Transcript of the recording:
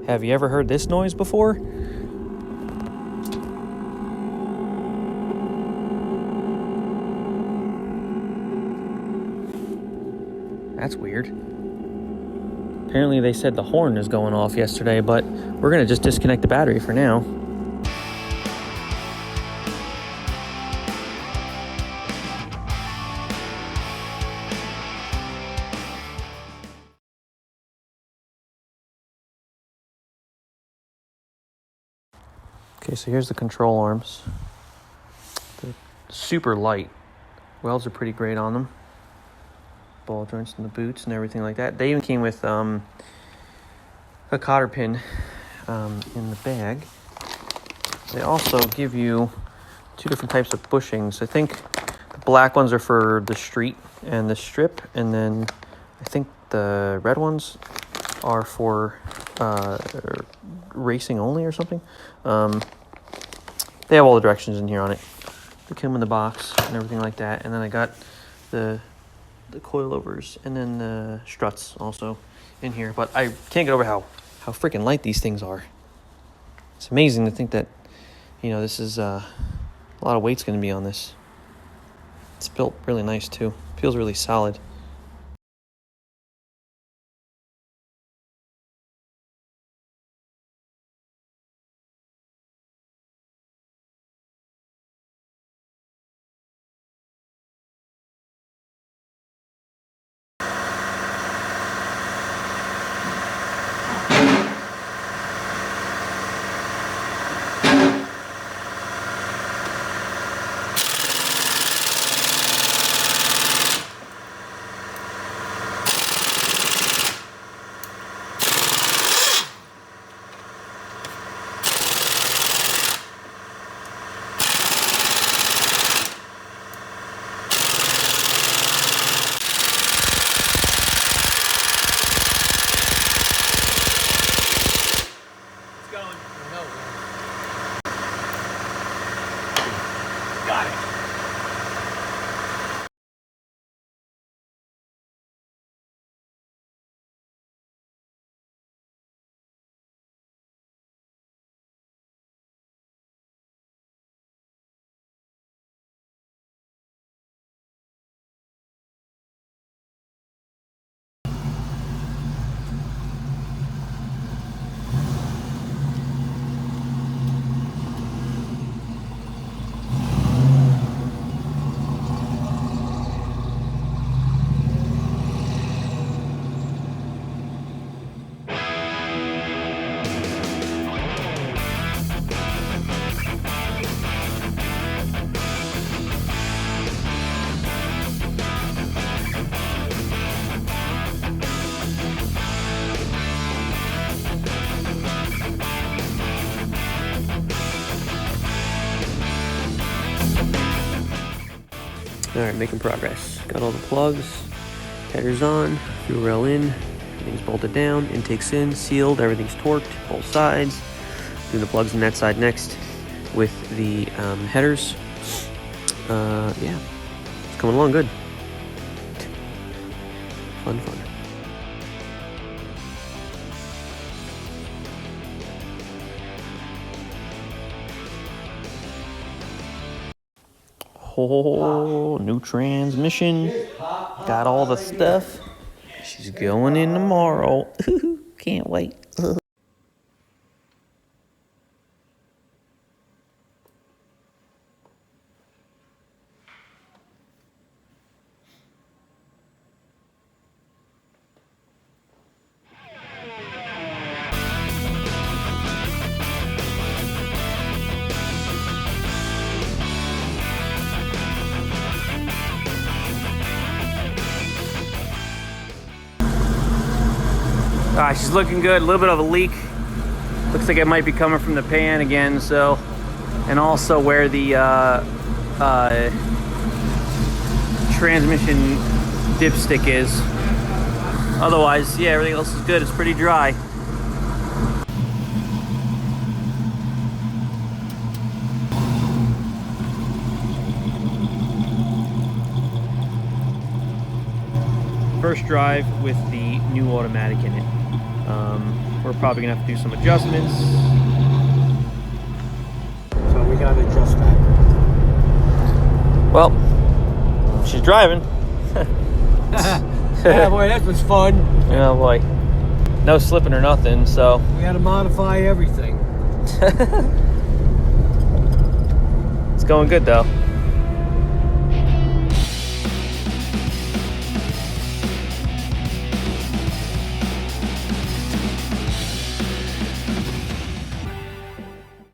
Have you ever heard this noise before? That's weird. Apparently they said the horn is going off yesterday, but we're going to just disconnect the battery for now. Okay, so here's the control arms. They're super light. Welds are pretty great on them. Ball joints in the boots and everything like that. They even came with a cotter pin in the bag. They also give you two different types of bushings. I think the black ones are for the street and the strip, and then I think the red ones are for racing only or something. They have all the directions in here on it. They come in the box and everything like that. And then I got the coilovers and then the struts also in here. But I can't get over how freaking light these things are. It's amazing to think that, this is a lot of weight's going to be on this. It's built really nice too. Feels really solid. Got it. All right, making progress. Got all the plugs, headers on, fuel rail in, everything's bolted down, intake's in, sealed, everything's torqued, both sides. Doing the plugs in that side next with the headers. Yeah, it's coming along good. Fun. Oh, new transmission. Got all the stuff. She's going in tomorrow. Can't wait. She's looking good. A little bit of a leak. Looks like it might be coming from the pan again. So, and also where the transmission dipstick is. Otherwise, yeah, everything else is good. It's pretty dry. First drive with the new automatic in it. we're probably gonna have to do some adjustments. So we gotta adjust that. Well, she's driving. Yeah, boy, that was fun. Yeah, boy. No slipping or nothing, so. We had to modify everything. It's going good though.